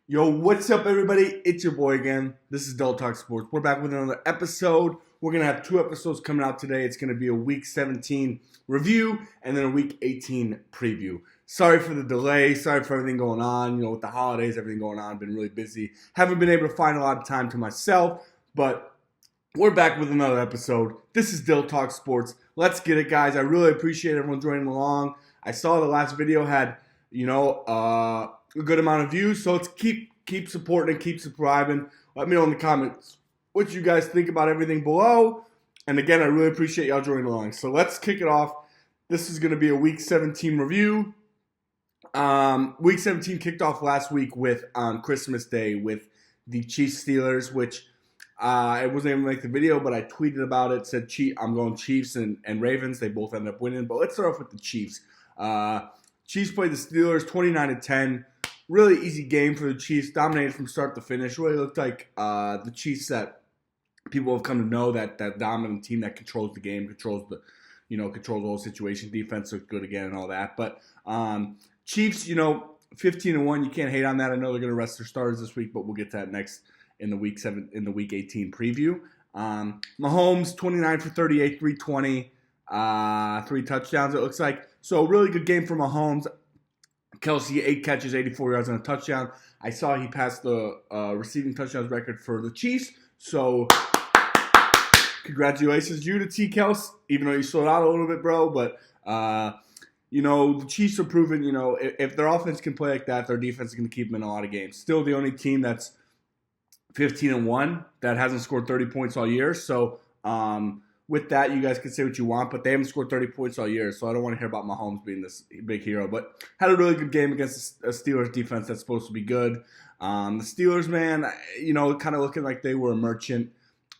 Yo, what's up, everybody? It's your boy again. This is Del Talk Sports. We're back with another episode. We're going to have two episodes coming out today. It's going to be a Week 17 review and then a Week 18 preview. Sorry for the delay. Sorry for everything going on. With the holidays, everything going on. I've been really busy. Haven't been able to find a lot of time to myself, but we're back with another episode. This is Dill Talk Sports. Let's get it, guys. I really appreciate everyone joining along. I saw the last video had, a good amount of views, so let's keep supporting and keep subscribing. Let me know in the comments what you guys think about everything below. And again, I really appreciate y'all joining along. So let's kick it off. This is going to be a Week 17 review. Week 17 kicked off last week with on Christmas Day with the Chiefs Steelers, which I wasn't able to make the video, but I tweeted about it. Said I'm going Chiefs and Ravens. They both ended up winning. But let's start off with the Chiefs. Chiefs played the Steelers 29-10. Really easy game for the Chiefs. Dominated from start to finish. Really looked like the Chiefs that people have come to know, that dominant team that controls the game, controls the whole situation. Defense looked good again and all that. But Chiefs, 15-1. You can't hate on that. I know they're going to rest their starters this week, but we'll get to that next in the Week 18 preview. Mahomes 29 for 38, 320, 3 touchdowns. It looks like. So a really good game for Mahomes. Kelsey, 8 catches, 84 yards on a touchdown. I saw he passed the receiving touchdowns record for the Chiefs. So congratulations you to T. Kels, even though you sold out a little bit, bro. But, the Chiefs are proving, if their offense can play like that, their defense is going to keep them in a lot of games. Still the only team that's 15-1 that hasn't scored 30 points all year. So, with that, you guys can say what you want, but they haven't scored 30 points all year, so I don't want to hear about Mahomes being this big hero. But had a really good game against a Steelers defense that's supposed to be good. The Steelers, man, kind of looking like they were a merchant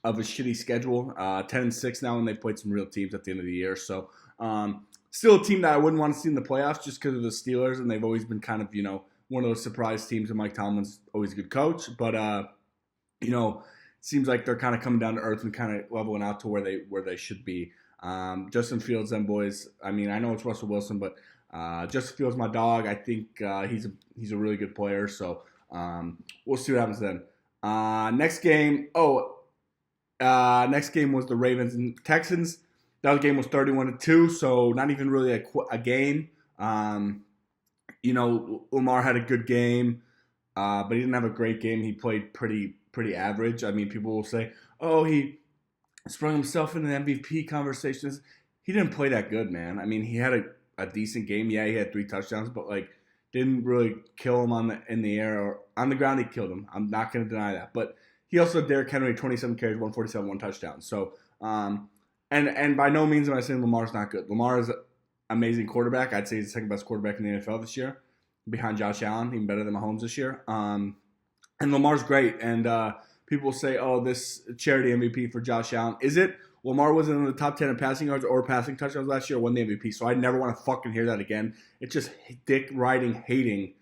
of a shitty schedule. 10-6 now, and they played some real teams at the end of the year. So still a team that I wouldn't want to see in the playoffs just because of the Steelers, and they've always been kind of, one of those surprise teams, and Mike Tomlin's always a good coach. But, seems like they're kind of coming down to earth and kind of leveling out to where they should be. Justin Fields, them boys. I mean, I know it's Russell Wilson, but Justin Fields, my dog. I think he's a really good player. So we'll see what happens then. Next game. Next game was the Ravens and Texans. That game was 31-2. So not even really a game. Lamar had a good game, but he didn't have a great game. He played pretty average. I mean, people will say, he sprung himself into the MVP conversations. He didn't play that good, man. I mean, he had a decent game. Yeah, he had 3 touchdowns, but, didn't really kill him in the air or on the ground. He killed him. I'm not going to deny that. But he also had Derrick Henry, 27 carries, 147, 1 touchdown. So, and by no means am I saying Lamar's not good. Lamar is an amazing quarterback. I'd say he's the second best quarterback in the NFL this year, behind Josh Allen, even better than Mahomes this year. And Lamar's great, and people say, this charity MVP for Josh Allen. Is it? Lamar wasn't in the top 10 in passing yards or passing touchdowns last year, won the MVP, so I never want to fucking hear that again. It's just dick-riding hating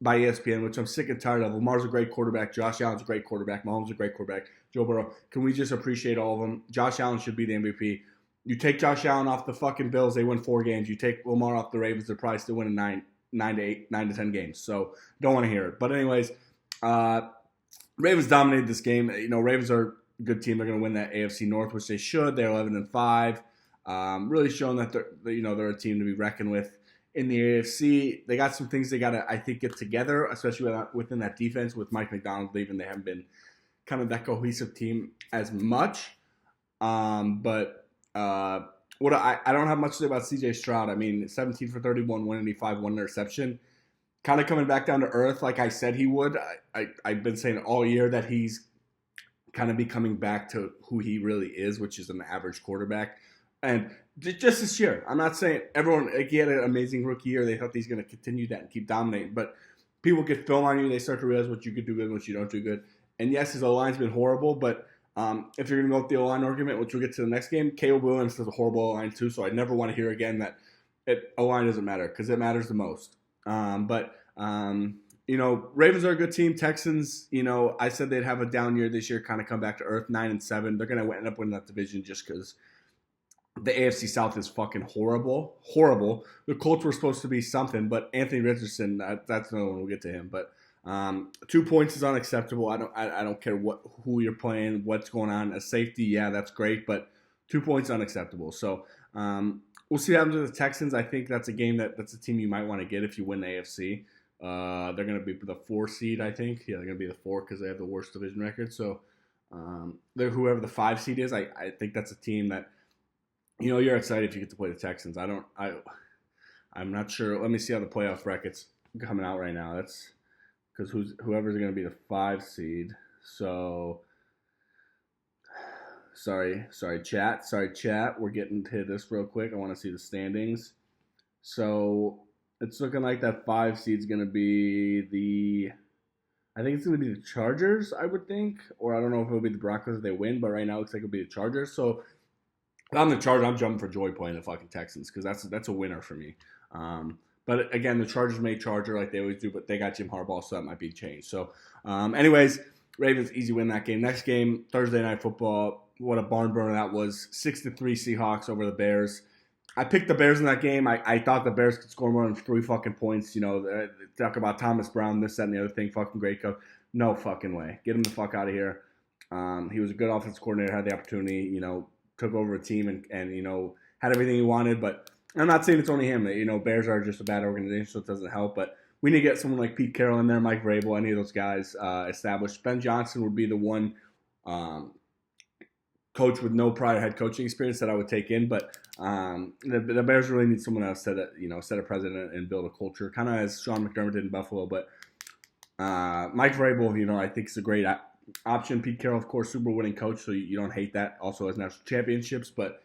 by ESPN, which I'm sick and tired of. Lamar's a great quarterback. Josh Allen's a great quarterback. Mahomes is a great quarterback. Joe Burrow. Can we just appreciate all of them? Josh Allen should be the MVP. You take Josh Allen off the fucking Bills, they win 4 games. You take Lamar off the Ravens, they're probably still winning 9 to 10 games. So don't want to hear it. But anyways, Ravens dominated this game. Ravens are a good team. They're going to win that AFC North, which they should. They're 11-5. Really showing that they're a team to be reckoned with in the AFC. They got some things they got to, I think, get together, especially within that defense with Mike McDonald leaving. They haven't been kind of that cohesive team as much. But I don't have much to say about C.J. Stroud. I mean, 17 for 31, 185, 1 interception. Kind of coming back down to earth like I said he would. I've been saying all year that he's kind of be coming back to who he really is, which is an average quarterback. And just this year, I'm not saying everyone, he had an amazing rookie year. They thought he's going to continue that and keep dominating. But people get film on you. They start to realize what you could do good and what you don't do good. And yes, his O-line's been horrible, but if you're going to go with the O-line argument, which we'll get to the next game, Caleb Williams has a horrible O-line too, so I never want to hear again that O-line doesn't matter because it matters the most. But Ravens are a good team. Texans, I said they'd have a down year this year, kind of come back to earth, 9-7. They're going to end up winning that division just because the AFC South is fucking horrible. Horrible. The Colts were supposed to be something, but Anthony Richardson, that's another one. We'll get to him. But 2 points is unacceptable. I don't care who you're playing, what's going on. A safety, yeah, that's great, but 2 points unacceptable. So we'll see what happens with the Texans. I think that's a game that's a team you might want to get if you win the AFC. They're going to be the 4 seed, I think. Yeah, they're going to be the 4 because they have the worst division record. So they're whoever the 5 seed is. I think that's a team that you're excited if you get to play the Texans. I'm not sure. Let me see how the playoff bracket's coming out right now. That's because whoever's going to be the 5 seed. So sorry, chat. We're getting to this real quick. I want to see the standings. So it's looking like that 5 seed's going to be I think it's going to be the Chargers, I would think. Or I don't know if it'll be the Broncos if they win, but right now it looks like it'll be the Chargers. So if I'm the Chargers, I'm jumping for joy playing the fucking Texans because that's a winner for me. But again, the Chargers may charger like they always do, but they got Jim Harbaugh, so that might be changed. So anyways, Ravens easy win that game. Next game, Thursday Night Football. What a barn burner that was. 6-3 Seahawks over the Bears. I picked the Bears in that game. I thought the Bears could score more than 3 fucking points. Talk about Thomas Brown, this, that, and the other thing. Fucking great coach. No fucking way. Get him the fuck out of here. He was a good offensive coordinator, had the opportunity, took over a team and had everything he wanted. But I'm not saying it's only him. Bears are just a bad organization, so it doesn't help. But we need to get someone like Pete Carroll in there, Mike Vrabel, any of those guys established. Ben Johnson would be the one coach with no prior head coaching experience that I would take in. But the Bears really need someone else set a precedent and build a culture, kind of as Sean McDermott did in Buffalo. But Mike Vrabel, I think is a great option. Pete Carroll, of course, Super Bowl winning coach, so you don't hate that. Also has national championships, but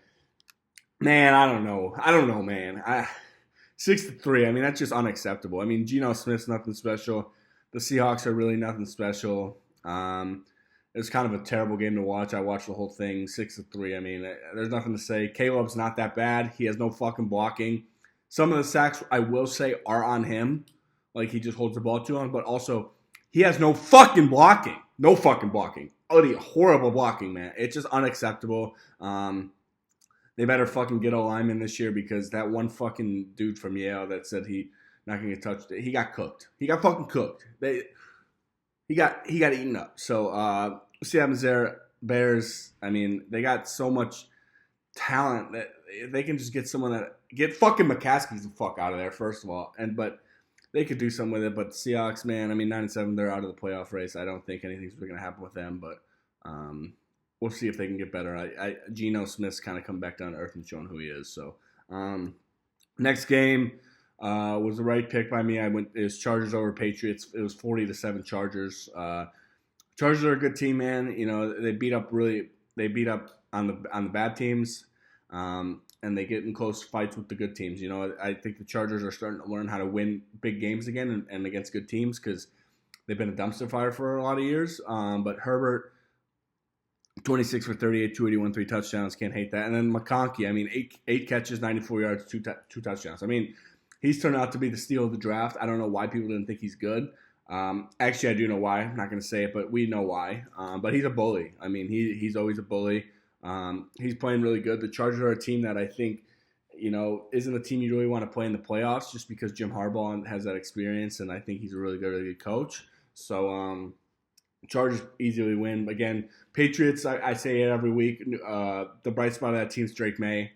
man, I don't know, man. 6-3. I mean, that's just unacceptable. I mean, Geno Smith's nothing special. The Seahawks are really nothing special. It was kind of a terrible game to watch. I watched the whole thing. 6-3. I mean, there's nothing to say. Caleb's not that bad. He has no fucking blocking. Some of the sacks, I will say, are on him. Like, he just holds the ball too long. But also, he has no fucking blocking. No fucking blocking. Horrible blocking, man. It's just unacceptable. They better fucking get a lineman this year because that one fucking dude from Yale that said he not going to get touched, he got cooked. He got fucking cooked. He got eaten up. So we'll see what happens there. Bears, I mean, they got so much talent that they can just get someone that get fucking McCaskey the fuck out of there, first of all. But they could do something with it. But the Seahawks, man, I mean, 9-7, they're out of the playoff race. I don't think anything's really going to happen with them, but we'll see if they can get better. Geno Smith's kind of come back down to earth and shown who he is. So next game was the right pick by me. It was Chargers over Patriots. It was 40-7 Chargers. Chargers are a good team, man. They beat up on the bad teams. And they get in close fights with the good teams. I think the Chargers are starting to learn how to win big games again and against good teams because they've been a dumpster fire for a lot of years. But Herbert, 26 for 38, 281, 3 touchdowns. Can't hate that. And then McConkey, I mean, 8 catches, 94 yards, 2 touchdowns. I mean, he's turned out to be the steal of the draft. I don't know why people didn't think he's good. Actually, I do know why. I'm not going to say it, but we know why. But he's a bully. I mean, he's always a bully. He's playing really good. The Chargers are a team that I think, isn't a team you really want to play in the playoffs just because Jim Harbaugh has that experience, and I think he's a really good coach. So Chargers easily win. Again, Patriots, I say it every week. The bright spot of that team is Drake May.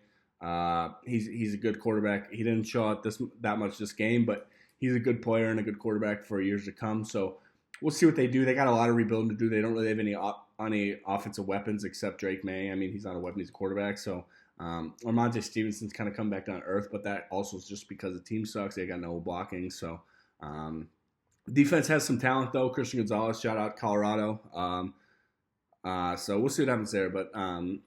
He's a good quarterback. He didn't show out that much this game, but he's a good player and a good quarterback for years to come. So we'll see what they do. They got a lot of rebuilding to do. They don't really have any offensive weapons except Drake May. I mean, he's not a weapon. He's a quarterback. So Ramondre Stevenson's kind of come back down to earth, but that also is just because the team sucks. They got no blocking. So defense has some talent, though. Christian Gonzalez, shout out Colorado. So we'll see what happens there. But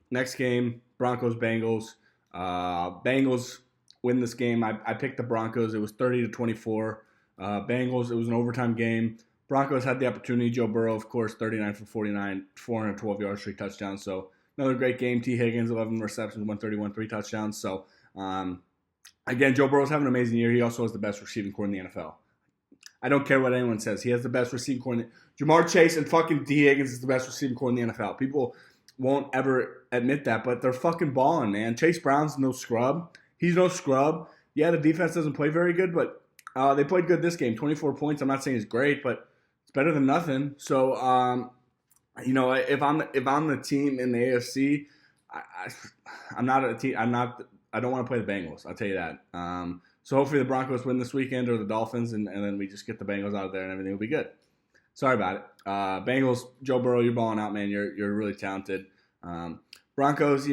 next game, Broncos-Bengals. Bengals win this game. I picked the Broncos. It was 30-24. Bengals, it was an overtime game. Broncos had the opportunity. Joe Burrow, of course, 39 for 49, 412 yards, 3 touchdowns. So another great game. T. Higgins, 11 receptions, 131, 3 touchdowns. So, again, Joe Burrow's having an amazing year. He also has the best receiving core in the NFL. I don't care what anyone says. He has the best receiving core. Jamar Chase and fucking T. Higgins is the best receiving core in the NFL. People won't ever admit that, but they're fucking balling, man. Chase Brown's no scrub. He's no scrub. Yeah, the defense doesn't play very good, but they played good this game. 24 points. I'm not saying it's great, but It's better than nothing. So, if I'm the team in the AFC, I, I'm not a team. I'm not. I don't want to play the Bengals. I'll tell you that. So hopefully the Broncos win this weekend or the Dolphins, and then we just get the Bengals out of there and everything will be good. Sorry about it. Bengals, Joe Burrow, you're balling out, man. You're really talented. Broncos,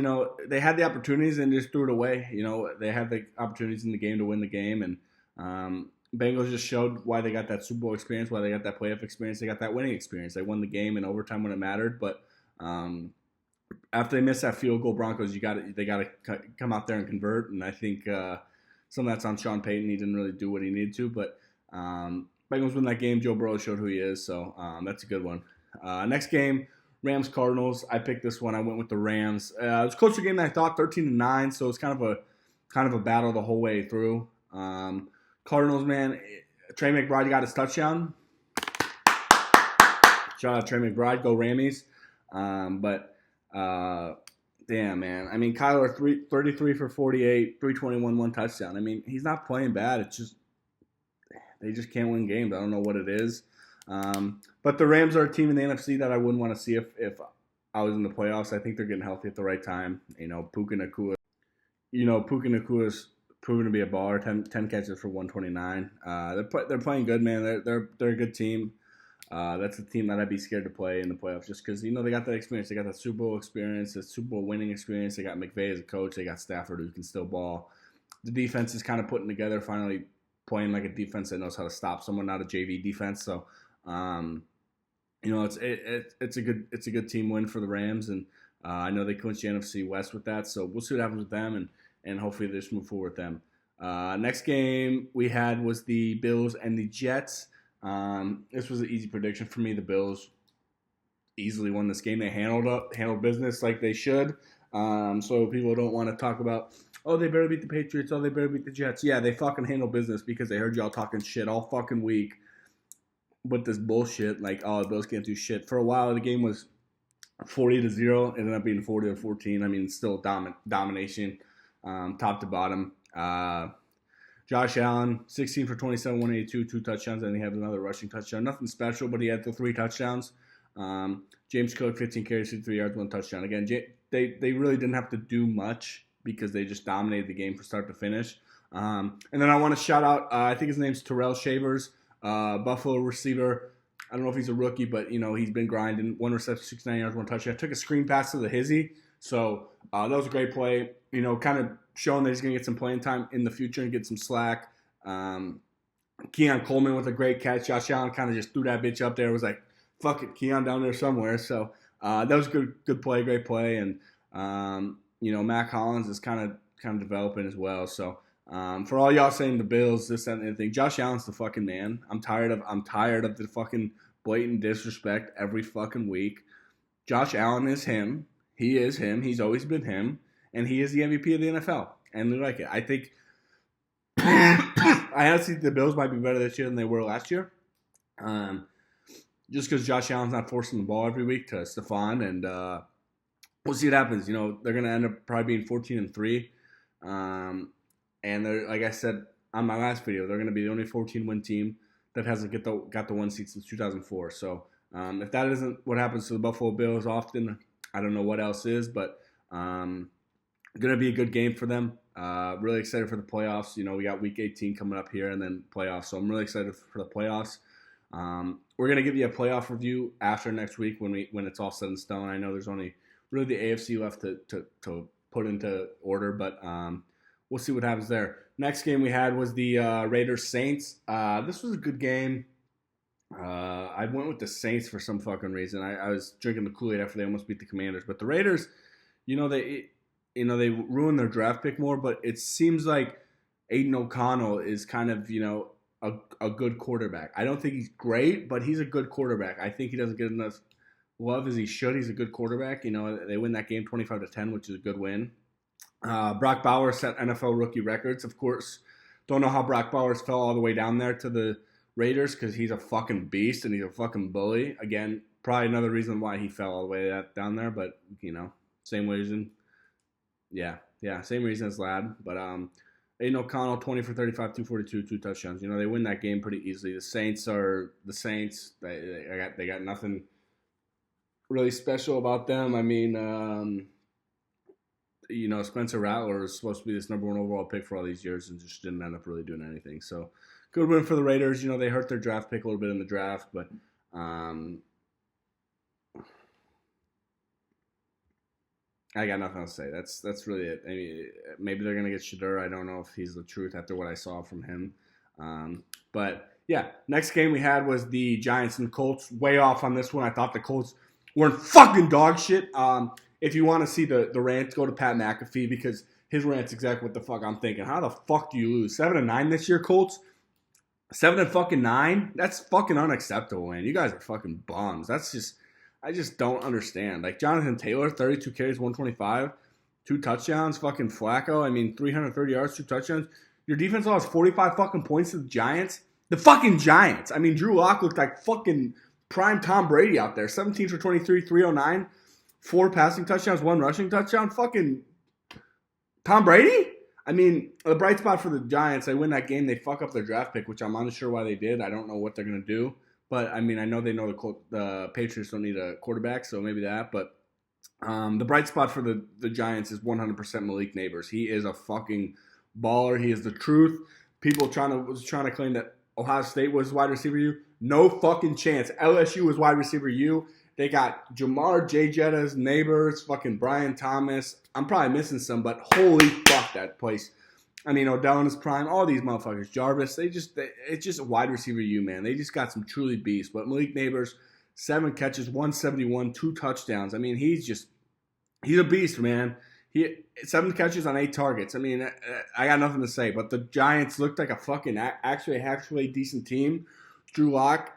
they had the opportunities and just threw it away. They had the opportunities in the game to win the game, and Bengals just showed why they got that Super Bowl experience, why they got that playoff experience, they got that winning experience. They won the game in overtime when it mattered, but after they missed that field goal, Broncos, they got to come out there and convert, and I think some of that's on Sean Payton. He didn't really do what he needed to, but Bengals win that game. Joe Burrow showed who he is, so that's a good one. Next game, Rams-Cardinals. I picked this one. I went with the Rams. It was a closer game than I thought, 13-9, so it's kind of a battle the whole way through. Cardinals, man, Trey McBride got his touchdown. Shout out Trey McBride, go Rammies. Damn, man. I mean, Kyler, 33 for 48, 321, one touchdown. I mean, he's not playing bad. It's just they just can't win games. I don't know what it is. But the Rams are a team in the NFC that I wouldn't want to see if I was in the playoffs. I think they're getting healthy at the right time. Puka Nakua's proven to be a baller. 10 catches for 129. They're playing good, man. They're a good team. That's a team that I'd be scared to play in the playoffs just because, they got that experience. They got that Super Bowl experience, the Super Bowl winning experience. They got McVay as a coach. They got Stafford who can still ball. The defense is kind of putting together, finally playing like a defense that knows how to stop someone, not a JV defense. So, it's a good team win for the Rams, and I know they clinched the NFC West with that. So we'll see what happens with them, and hopefully they just move forward with them. Next game we had was the Bills and the Jets. This was an easy prediction for me. The Bills easily won this game. They handled business like they should. So people don't want to talk about, they better beat the Patriots. They better beat the Jets. Yeah, they fucking handle business because they heard y'all talking shit all fucking week with this bullshit. Like, the Bills can't do shit. For a while, the game was 40-0. It ended up being 40-14. I mean, still domination, top to bottom. Josh Allen, 16 for 27, 182, 2 touchdowns, and he had another rushing touchdown. Nothing special, but he had the 3 touchdowns. James Cook, 15 carries, 63 yards, 1 touchdown. Again, they really didn't have to do much because they just dominated the game from start to finish. And then I want to shout out, I think his name's Terrell Shavers, Buffalo receiver. I don't know if he's a rookie, but, he's been grinding. 1 reception, 69 yards, 1 touchdown. Took a screen pass to the hizzy. So that was a great play. Kind of showing that he's going to get some playing time in the future and get some slack. Keon Coleman with a great catch. Josh Allen kind of just threw that bitch up there. It was like, fuck it, Keon down there somewhere. So that was a good play, great play. And, Mac Hollins is kind of developing as well. So for all y'all saying the Bills, this, that, and anything, Josh Allen's the fucking man. I'm tired of the fucking blatant disrespect every fucking week. Josh Allen is him. He is him. He's always been him. And he is the MVP of the NFL. And we like it. I think I honestly think the Bills might be better this year than they were last year. Just because Josh Allen's not forcing the ball every week to Stephon. And we'll see what happens. They're going to end up probably being 14-3. And they're, like I said on my last video, they're going to be the only 14-win team that hasn't got the 1 seed since 2004. So if that isn't what happens to the Buffalo Bills often, I don't know what else is. But going to be a good game for them. Really excited for the playoffs. We got Week 18 coming up here and then playoffs. So I'm really excited for the playoffs. We're going to give you a playoff review after next week when it's all set in stone. I know there's only really the AFC left to put into order, but we'll see what happens there. Next game we had was the Raiders-Saints. This was a good game. I went with the Saints for some fucking reason. I was drinking the Kool-Aid after they almost beat the Commanders. But the Raiders, they ruined their draft pick more, but it seems like Aiden O'Connell is kind of, a good quarterback. I don't think he's great, but he's a good quarterback. I think he doesn't get enough love as he should. He's a good quarterback. They win that game 25-10, which is a good win. Brock Bowers set NFL rookie records. Of course, don't know how Brock Bowers fell all the way down there to the Raiders because he's a fucking beast and he's a fucking bully. Again, probably another reason why he fell all the way down there, but, same reason. Yeah, same reason as Ladd. But Aiden O'Connell, 20 for 35, 242, 2 touchdowns. They win that game pretty easily. The Saints are the Saints. They got nothing really special about them. I mean, Spencer Rattler was supposed to be this number one overall pick for all these years and just didn't end up really doing anything. So, good win for the Raiders. They hurt their draft pick a little bit in the draft, but I got nothing to say. That's really it. I mean, maybe they're gonna get Shedeur. I don't know if he's the truth after what I saw from him. But yeah, next game we had was the Giants and the Colts. Way off on this one. I thought the Colts weren't fucking dog shit. If you want to see the rant, go to Pat McAfee because his rant's exactly what the fuck I'm thinking. How the fuck do you lose 7-9 this year, Colts? 7-9? That's fucking unacceptable, man. You guys are fucking bums. I just don't understand. Like Jonathan Taylor, 32 carries, 125, 2 touchdowns. Fucking Flacco, 330 yards, 2 touchdowns. Your defense lost 45 fucking points to the Giants. The fucking Giants. Drew Lock looked like fucking prime Tom Brady out there. 17 for 23, 309, 4 passing touchdowns, 1 rushing touchdown. Fucking Tom Brady? The bright spot for the Giants, they win that game. They fuck up their draft pick, which I'm unsure why they did. I don't know what they're going to do. But, I know they know the Patriots don't need a quarterback, so maybe that. But the bright spot for the Giants is 100% Malik Neighbors. He is a fucking baller. He is the truth. People was trying to claim that Ohio State was wide receiver U. No fucking chance. LSU was wide receiver U. They got Jamar, Jay Jettas, Neighbors, fucking Brian Thomas. I'm probably missing some, but holy fuck that place. Odell in his prime, all these motherfuckers. Jarvis, it's just a wide receiver U, man. They just got some truly beasts. But Malik Neighbors, 7 catches, 171, 2 touchdowns. He's a beast, man. 7 catches on 8 targets. I got nothing to say. But the Giants looked like a fucking actually a decent team. Drew Lock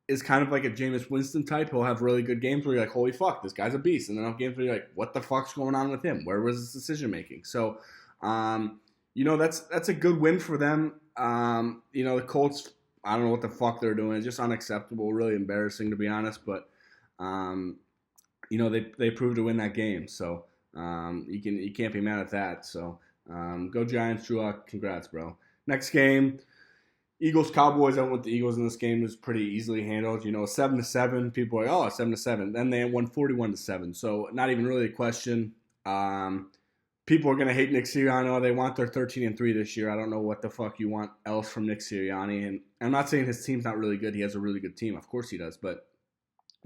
is kind of like a Jameis Winston type. He'll have really good games where you're like, holy fuck, this guy's a beast. And then I'll have games where you're like, what the fuck's going on with him? Where was his decision making? So, that's a good win for them. The Colts, I don't know what the fuck they're doing. It's just unacceptable, really embarrassing to be honest. But they proved to win that game, so you can't be mad at that. So go Giants, Drew Lock, congrats, bro. Next game, Eagles Cowboys. I went with the Eagles in this game. It was pretty easily handled. 7-7. People are like, oh, 7-7. Then they won 41-7. So not even really a question. People are going to hate Nick Sirianni. They want their 13-3 this year. I don't know what the fuck you want else from Nick Sirianni. And I'm not saying his team's not really good. He has a really good team. Of course he does. But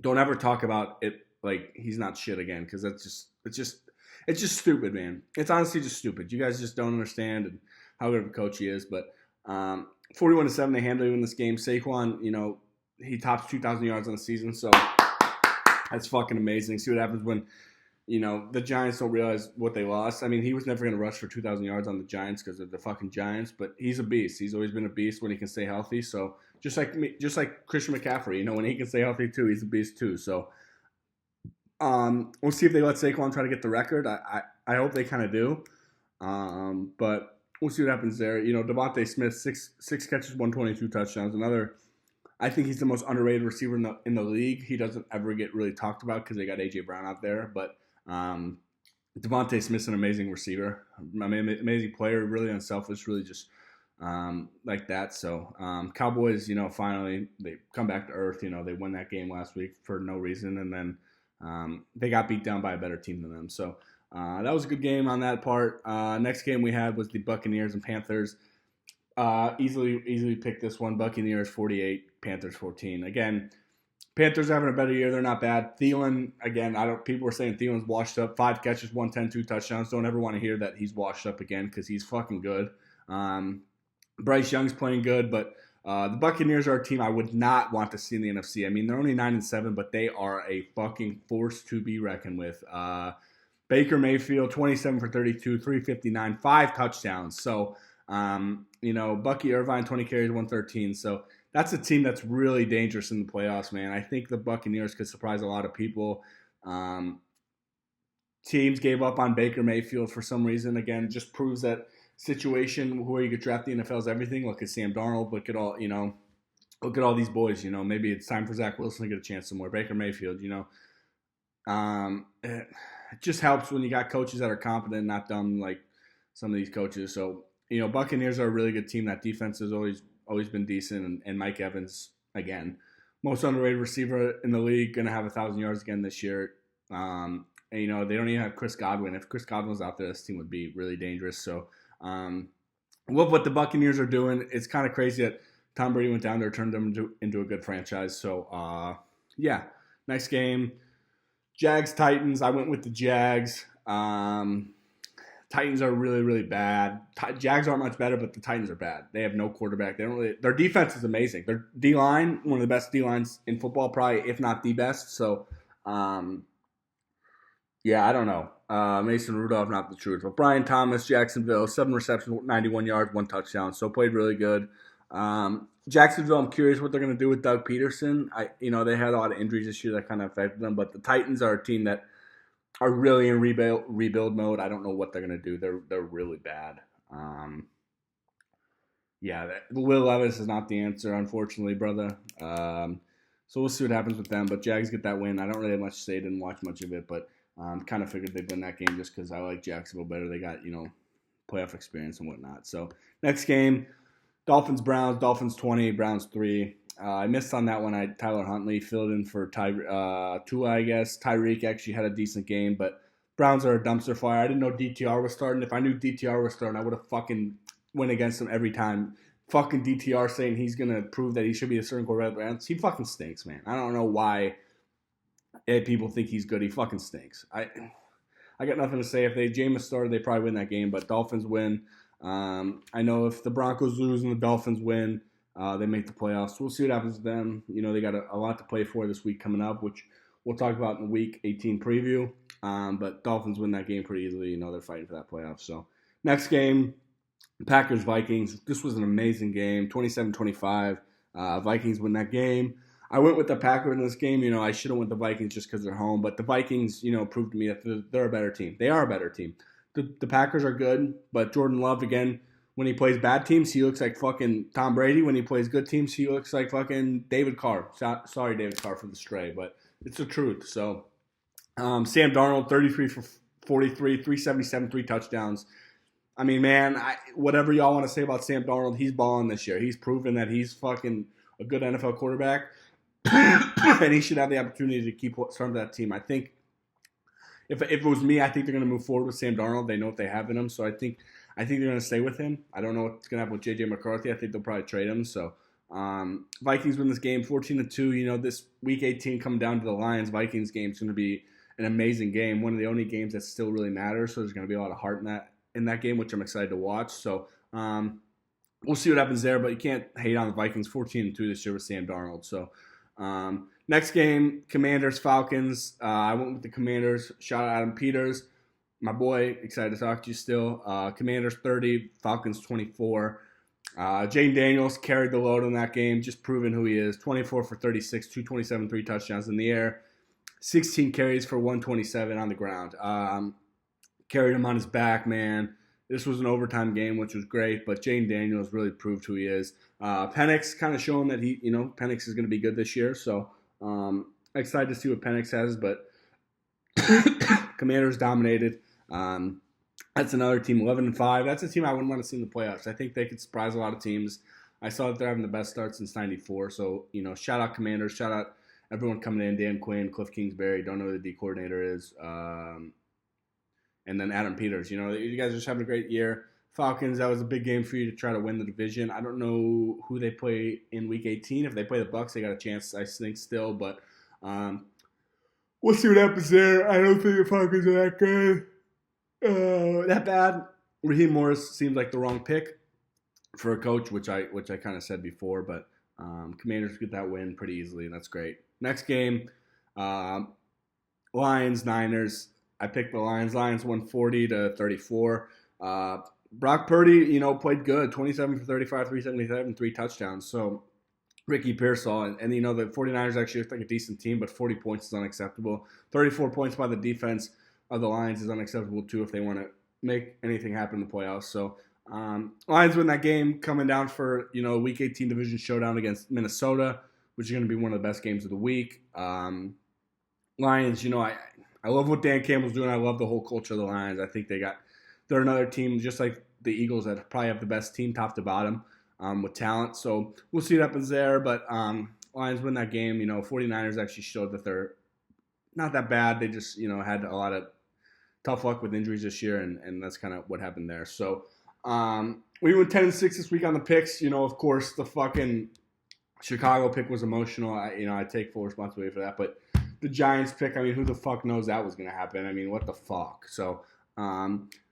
don't ever talk about it like he's not shit again because it's just stupid, man. It's honestly just stupid. You guys just don't understand how good of a coach he is. But 41-7, they handle you in this game. Saquon, he tops 2,000 yards on the season. So that's fucking amazing. See what happens when the Giants don't realize what they lost. He was never going to rush for 2,000 yards on the Giants because of the fucking Giants, but he's a beast. He's always been a beast when he can stay healthy. So just like Christian McCaffrey, when he can stay healthy too, he's a beast too. So we'll see if they let Saquon try to get the record. I hope they kind of do, but we'll see what happens there. Devontae Smith, six catches, 122 touchdowns. I think he's the most underrated receiver in the league. He doesn't ever get really talked about because they got A.J. Brown out there, but Devontae Smith's an amazing receiver. Amazing player, really unselfish, really just like that. So Cowboys, finally they come back to earth. They won that game last week for no reason, and then they got beat down by a better team than them. So that was a good game on that part. Next game we had was the Buccaneers and Panthers. Easily picked this one. Buccaneers 48, Panthers 14. Again, Panthers having a better year. They're not bad. Thielen, again, people were saying Thielen's washed up. 5 catches, 110, 2 touchdowns. Don't ever want to hear that he's washed up again because he's fucking good. Bryce Young's playing good, but the Buccaneers are a team I would not want to see in the NFC. They're only 9-7, but they are a fucking force to be reckoned with. Baker Mayfield, 27 for 32, 359, 5 touchdowns. So, Bucky Irvine, 20 carries, 113. So that's a team that's really dangerous in the playoffs, man. I think the Buccaneers could surprise a lot of people. Teams gave up on Baker Mayfield for some reason. Again, just proves that situation where you could draft the NFL's everything. Look at Sam Darnold. Look at all these boys. Maybe it's time for Zach Wilson to get a chance somewhere. Baker Mayfield. It just helps when you got coaches that are competent, not dumb like some of these coaches. So Buccaneers are a really good team. That defense has always been decent, and Mike Evans again, most underrated receiver in the league, going to have 1,000 yards again this year. And, they don't even have Chris Godwin. If Chris Godwin was out there, this team would be really dangerous. So, love what the Buccaneers are doing. It's kind of crazy that Tom Brady went down there, turned them into a good franchise. So, yeah, next game, Jags Titans. I went with the Jags. Titans are really, really bad. Jags aren't much better, but the Titans are bad. They have no quarterback. Their defense is amazing. Their D-line, one of the best D-lines in football, probably, if not the best. So, yeah, I don't know. Mason Rudolph, not the truth. But Brian Thomas, Jacksonville, 7 receptions, 91 yards, 1 touchdown. So played really good. Jacksonville, I'm curious what they're going to do with Doug Peterson. They had a lot of injuries this year that kind of affected them. But the Titans are a team that are really in rebuild mode. I don't know what they're going to do. They're really bad. Will Levis is not the answer, unfortunately, brother. So we'll see what happens with them. But Jags get that win. I don't really have much to say. Didn't watch much of it, but kind of figured they'd win that game just because I like Jacksonville better. They got, playoff experience and whatnot. So next game, Dolphins-Browns. Dolphins 20, Browns 3. I missed on that one. Tyler Huntley filled in for Tua, I guess. Tyreek actually had a decent game, but Browns are a dumpster fire. I didn't know DTR was starting. If I knew DTR was starting, I would have fucking went against him every time. Fucking DTR saying he's going to prove that he should be a certain quarterback. He fucking stinks, man. I don't know why people think he's good. He fucking stinks. I got nothing to say. If Jameis started, they probably win that game, but Dolphins win. I know if the Broncos lose and the Dolphins win, they make the playoffs. We'll see what happens to them. They got a lot to play for this week coming up, which we'll talk about in the Week 18 preview. But Dolphins win that game pretty easily. They're fighting for that playoff. So next game, Packers-Vikings. This was an amazing game, 27-25. Vikings win that game. I went with the Packers in this game. I should have went the Vikings just because they're home. But the Vikings, proved to me that they're a better team. They are a better team. The Packers are good, but Jordan Love, again, when he plays bad teams, he looks like fucking Tom Brady. When he plays good teams, he looks like fucking David Carr. Sorry, David Carr, for the stray, but it's the truth. So, Sam Darnold, 33 for 43, 377, 3 touchdowns. I mean, man, whatever y'all want to say about Sam Darnold, he's balling this year. He's proven that he's fucking a good NFL quarterback, and he should have the opportunity to keep starting that team. I think if it was me, I think they're going to move forward with Sam Darnold. They know what they have in him, so I think they're going to stay with him. I don't know what's going to happen with J.J. McCarthy. I think they'll probably trade him. So Vikings win this game 14-2. This Week 18 coming down to the Lions-Vikings game is going to be an amazing game. One of the only games that still really matters. So there's going to be a lot of heart in that game, which I'm excited to watch. So we'll see what happens there. But you can't hate on the Vikings 14-2 this year with Sam Darnold. So next game, Commanders-Falcons. I went with the Commanders. Shout out Adam Peters. My boy, excited to talk to you still. Commanders 30, Falcons 24. Jane Daniels carried the load in that game, just proving who he is. 24 for 36, 227, 3 touchdowns in the air. 16 carries for 127 on the ground. Carried him on his back, man. This was an overtime game, which was great, but Jane Daniels really proved who he is. Penix kind of showing that Penix is going to be good this year, so excited to see what Penix has, but Commanders dominated. That's another team, 11-5. That's a team I wouldn't want to see in the playoffs. I think they could surprise a lot of teams. I saw that they're having the best start since '94. So, shout out Commanders. Shout out everyone coming in. Dan Quinn, Cliff Kingsbury. Don't know who the D coordinator is. And then Adam Peters. You guys are just having a great year. Falcons, that was a big game for you to try to win the division. I don't know who they play in Week 18. If they play the Bucs, they got a chance, I think, still. But we'll see what happens there. I don't think the Falcons are that good. That bad. Raheem Morris seems like the wrong pick for a coach, which I kind of said before, but Commanders get that win pretty easily, and that's great. Next game, Lions, Niners. I picked the Lions. Lions won 40-34. Brock Purdy, played good. 27 for 35, 377, 3 touchdowns. So Ricky Pearsall, and the 49ers actually looked like a decent team, but 40 points is unacceptable. 34 points by the defense of the Lions is unacceptable too if they want to make anything happen in the playoffs. So Lions win that game, coming down for Week 18 division showdown against Minnesota, which is going to be one of the best games of the week. Lions, I love what Dan Campbell's doing. I love the whole culture of the Lions. I think they're another team just like the Eagles that probably have the best team top to bottom with talent. So we'll see what happens there. But Lions win that game. 49ers actually showed that they're not that bad. They just, had a lot of tough luck with injuries this year, and that's kind of what happened there. So we went 10-6 this week on the picks. Of course, the fucking Chicago pick was emotional. I take full responsibility for that. But the Giants pick, who the fuck knows that was going to happen? What the fuck? So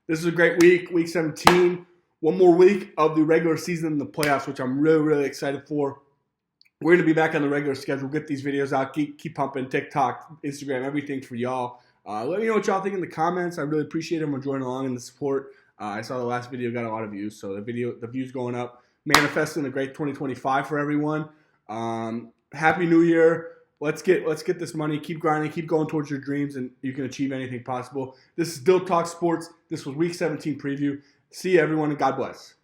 this is a great week, week 17. One more week of the regular season in the playoffs, which I'm really, really excited for. We're going to be back on the regular schedule. Get these videos out. Keep pumping. TikTok, Instagram, everything for y'all. Let me know what y'all think in the comments. I really appreciate everyone joining along in the support. I saw the last video got a lot of views, so the views going up. Manifesting a great 2025 for everyone. Happy New Year. Let's get this money. Keep grinding. Keep going towards your dreams, and you can achieve anything possible. This is Dill Talk Sports. This was Week 17 preview. See you, everyone, and God bless.